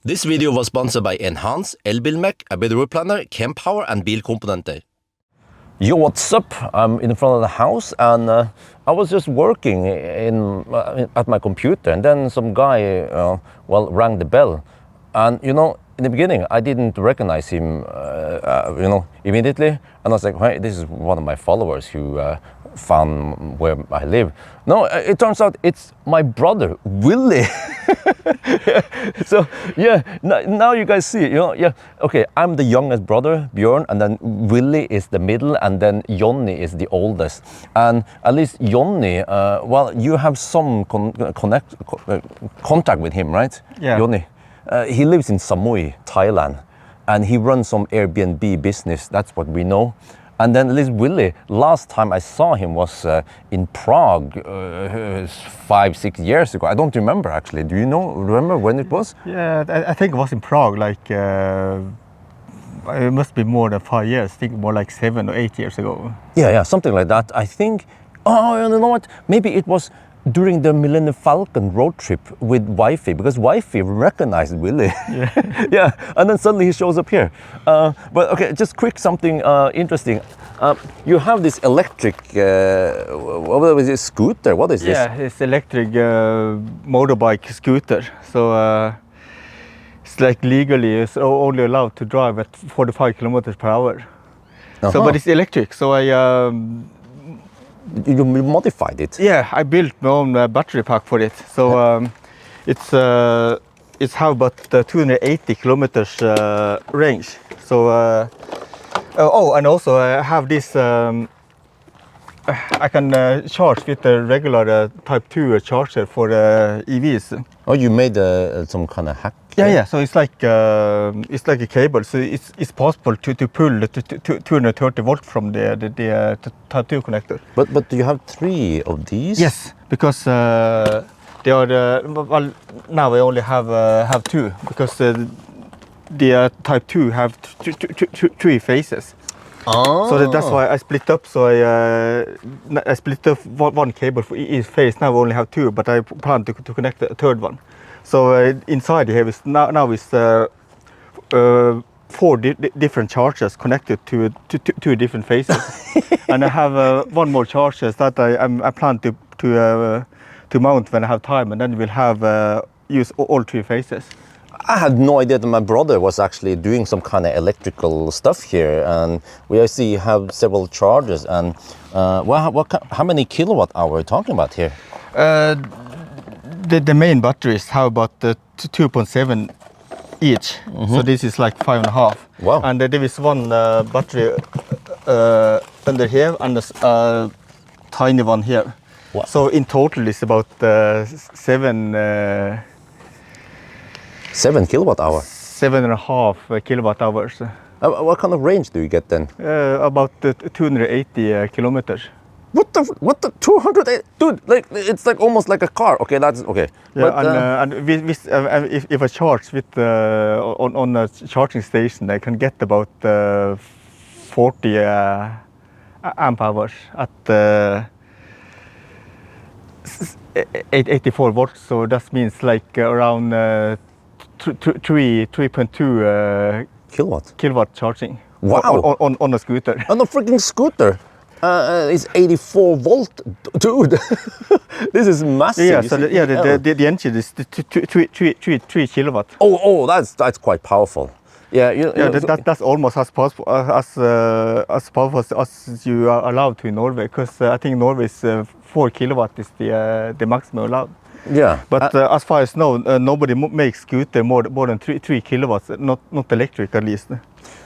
This video was sponsored by Enhance, Elbilmek, ABRP Planner, Kempower and Bilkomponenter. Yo, what's up? I'm in front of the house and I was just working at my computer, and then some guy rang the bell. And in the beginning I didn't recognize him immediately, and I was like, hey, this is one of my followers who found where I live. No, it turns out it's my brother Willy. So yeah, now you guys see, okay, I'm the youngest brother, Bjorn, and then Willy is the middle, and then Johnny is the oldest. And at least Johnny, you have some contact with him, right? Yeah. Johnny, he lives in Samui, Thailand, and he runs some Airbnb business. That's what we know. And then at least Willy, last time I saw him was in Prague 5-6 years ago. I don't remember actually. Do you remember when it was? Yeah, I think it was in Prague, like it must be more than 5 years. I think more like 7 or 8 years ago. Yeah, something like that. I think, you know what? Maybe it was during the Millennium Falcon road trip with Wi-Fi, because Wi-Fi recognized Willy. Yeah. Yeah, and then suddenly he shows up here. But okay, just quick something interesting. You have this electric, what is it, scooter? What is this? Yeah, it's electric motorbike scooter. So it's like legally it's only allowed to drive at 45 kilometers per hour. So, but it's electric, so You modified it? Yeah, I built my own battery pack for it. So it's have about 280 kilometers range. So and also I have this. I can charge with a regular Type 2 charger for EVs. Oh, you made some kind of hack? Yeah. So it's like a cable. So it's possible to pull the 230 volt from the Type 2 connector. But do you have 3 of these? Yes, because they are now I only have 2, because the Type 2 have 3 phases. Oh. So that's why I split up. So I split up one cable for each phase. Now I only have 2, but I plan to connect the third one. So inside here is now is 4 different chargers connected to 2 different phases. And I have one more charger that I plan to mount when I have time, and then we'll have use all 3 phases. I had no idea that my brother was actually doing some kind of electrical stuff here, and we see have several chargers. And how many kilowatt hour are we talking about here? The main batteries have about 2.7 each. So this is like 5.5. Wow. And there is one battery under here and a tiny one here. Wow. So in total it's about 7 kilowatt hour? 7.5 kilowatt hours. What kind of range do you get then? About 280 kilometers. What the 280? Dude, like it's like almost like a car. Okay, that's okay. Yeah, but, and if I charge with on a charging station, I can get about 40 amp hours at 84 volts. So that means like around 3.2 kilowatt charging. Wow. On a scooter. On a freaking scooter. It's 84 volt, dude. This is massive. Yeah, so the engine is 3 kilowatt. Oh, that's quite powerful. Yeah, that's almost as powerful as you are allowed to in Norway, because I think Norway is 4 kilowatt is the maximum allowed. Yeah, but as far as I know, nobody makes scooter more than 3 kilowatts, not electric at least.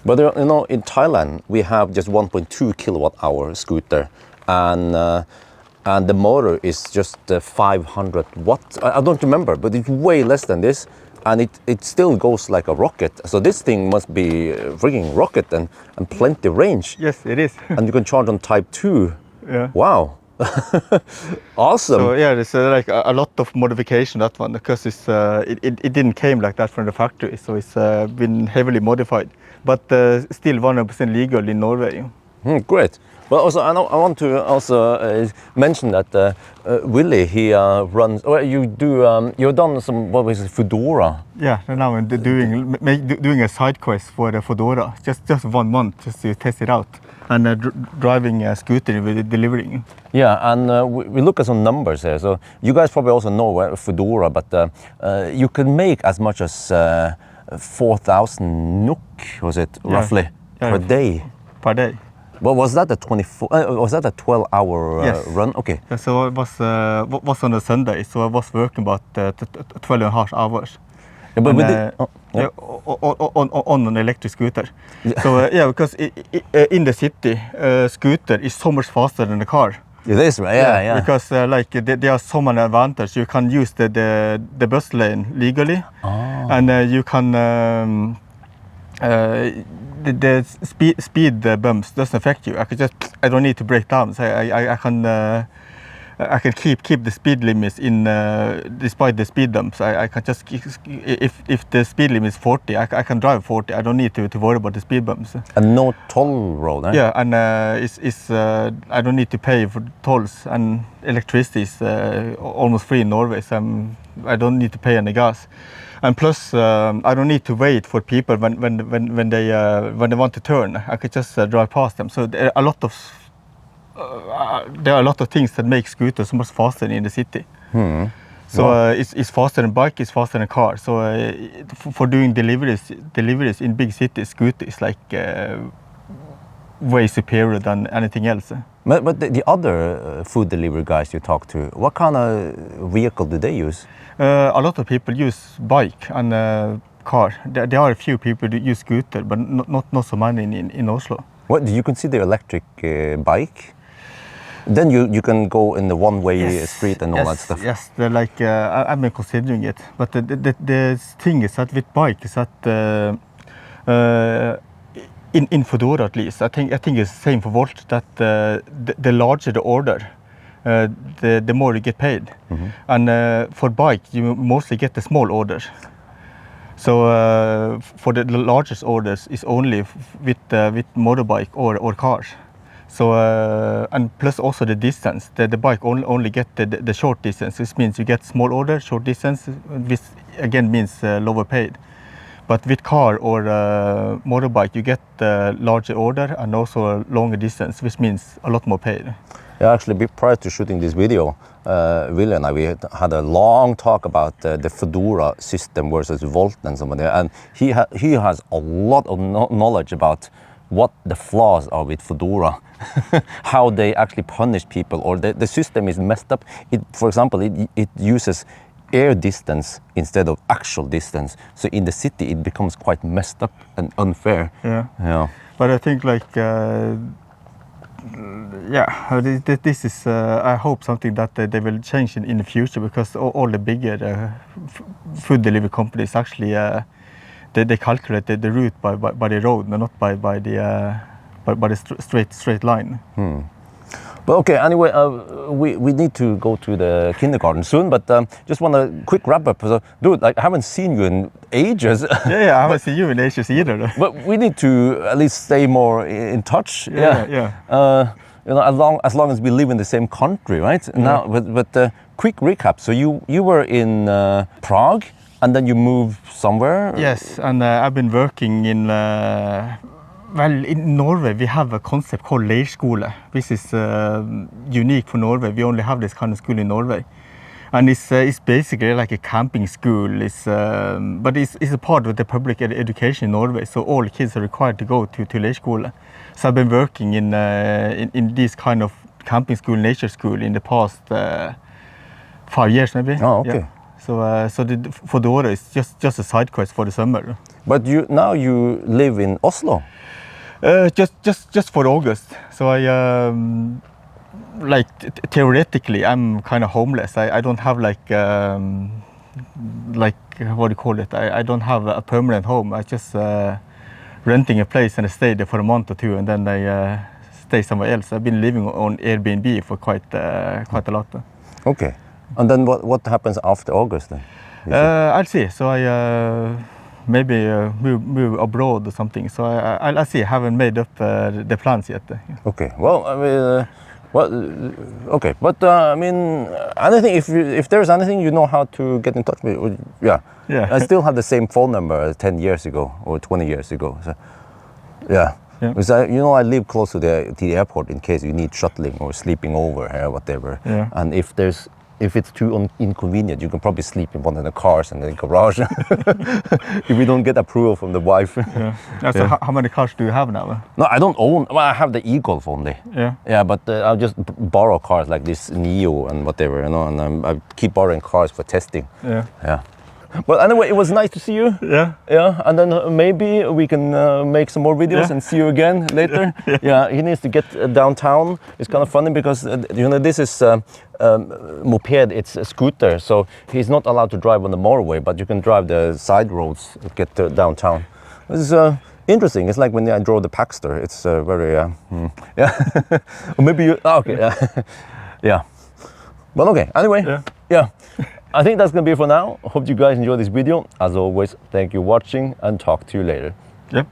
But in Thailand we have just 1.2 kilowatt hour scooter, and the motor is just 500 watts. I don't remember, but it's way less than this, and it still goes like a rocket. So this thing must be a freaking rocket and plenty range. Yes, it is. And you can charge on Type 2. Yeah. Wow. Awesome. So yeah, there's like a lot of modification that one, because it didn't came like that from the factory, so it's been heavily modified, but still 100% legal in Norway. Great. Well, also I want to also mention that Willy, he runs. Well, you've done some, what was it, Foodora? Yeah, and now I'm doing a side quest for the Foodora, just 1 month, just to test it out, and driving a scooter with delivering. Yeah, and we look at some numbers here. So you guys probably also know Foodora, but you can make as much as 4,000 NOK, was it, roughly, per day? Per day. Well, was that a 12-hour Yes. run? Okay. Yeah, so it was on a Sunday, so I was working about 12 and a half hours. Yeah, but And, on an electric scooter. Yeah. So yeah, because in the city, scooter is so much faster than the car. It is, right? Yeah. Because like there are so many advantages. You can use the bus lane legally, and you can the speed bumps doesn't affect you. I don't need to break down. So I can keep the speed limits in despite the speed bumps. I can just if the speed limit is 40, I can drive 40. I don't need to worry about the speed bumps. And no toll road, eh? Yeah, and I don't need to pay for tolls, and electricity is almost free in Norway, so I don't need to pay any gas. And plus, I don't need to wait for people when they want to turn. I could just drive past them. So there are a lot of things that make scooters much faster in the city. So it's faster than bike, it's faster than car. So for doing deliveries in big cities, scooter is like way superior than anything else. But the other food delivery guys you talk to, what kind of vehicle do they use? A lot of people use bike and car. There are a few people who use scooter, but not so many in Oslo. What do you consider electric bike? Then you can go in the one-way street and all that stuff. Yes, I've been considering it, but the thing is that with bike is that in Foodora at least, I think it's the same for Volt, that the larger the order, the more you get paid. And for bike, you mostly get the small order. So for the largest orders is only with motorbike or cars. So and plus also the distance. The bike only get the short distance. This means you get small order, short distance, which again means lower paid. But with car or motorbike, you get larger order and also a longer distance, which means a lot more paid. Yeah, actually, prior to shooting this video, Willy and I, we had a long talk about the Foodora system versus Volt and some of that. And he has a lot of knowledge about what the flaws are with Foodora, how they actually punish people, or the system is messed up. For example, it uses air distance instead of actual distance. So in the city, it becomes quite messed up and unfair. Yeah. But I think this is, I hope something that they will change in the future, because all the bigger food delivery companies actually, they calculate the route by the road, not by the straight line. But okay, anyway, we need to go to the kindergarten soon, but just want a quick wrap up. So, dude, I haven't seen you in ages. Yeah, I haven't seen you in ages either. But we need to at least stay more in touch. Yeah. As long as we live in the same country, right? Yeah. Now, but quick recap. So you were in Prague, and then you moved somewhere? Yes, and I've been working in in Norway we have a concept called leirskole, which is unique for Norway. We only have this kind of school in Norway. And it's basically like a camping school. But it's a part of the public education in Norway, so all kids are required to go to leirskole. So I've been working in this kind of camping school, nature school, in the past 5 years maybe. Oh, okay. Yeah. So the Foodora is just a side quest for the summer. But now you live in Oslo? Just for August. So I theoretically I'm kind of homeless. I don't have what do you call it? I don't have a permanent home. I just renting a place and I stay there for a month or two, and then I stay somewhere else. I've been living on Airbnb for quite a lot. Okay. And then what happens after August then? I'll see. So maybe move abroad or something. So I'll see. I haven't made up the plans yet. Okay. Well, I mean, okay. But I mean, anything. If there's anything, you know how to get in touch with me. Yeah. Yeah. I still have the same phone number 10 years ago or 20 years ago. So, yeah. Yeah. Because I live close to the airport in case you need shuttling or sleeping over or whatever. Yeah. And if it's too inconvenient, you can probably sleep in one of the cars in the garage. If we don't get approval from the wife. Yeah. So how many cars do you have now? No, I don't own. Well, I have the e-Golf only. Yeah. Yeah, but I'll just borrow cars like this Neo and whatever, and I keep borrowing cars for testing. Yeah. Yeah. But anyway, it was nice to see you. Yeah. Yeah, and then maybe we can make some more videos and see you again later. Yeah, he needs to get downtown. It's kind of funny because this is moped. It's a scooter, so he's not allowed to drive on the motorway, but you can drive the side roads to get to downtown. This is interesting. It's like when I drove the Paxter. It's very yeah. Or maybe you. Oh, okay. Yeah. Well, okay. Anyway. Yeah. I think that's gonna be it for now. Hope you guys enjoyed this video. As always, thank you for watching and talk to you later. Yep.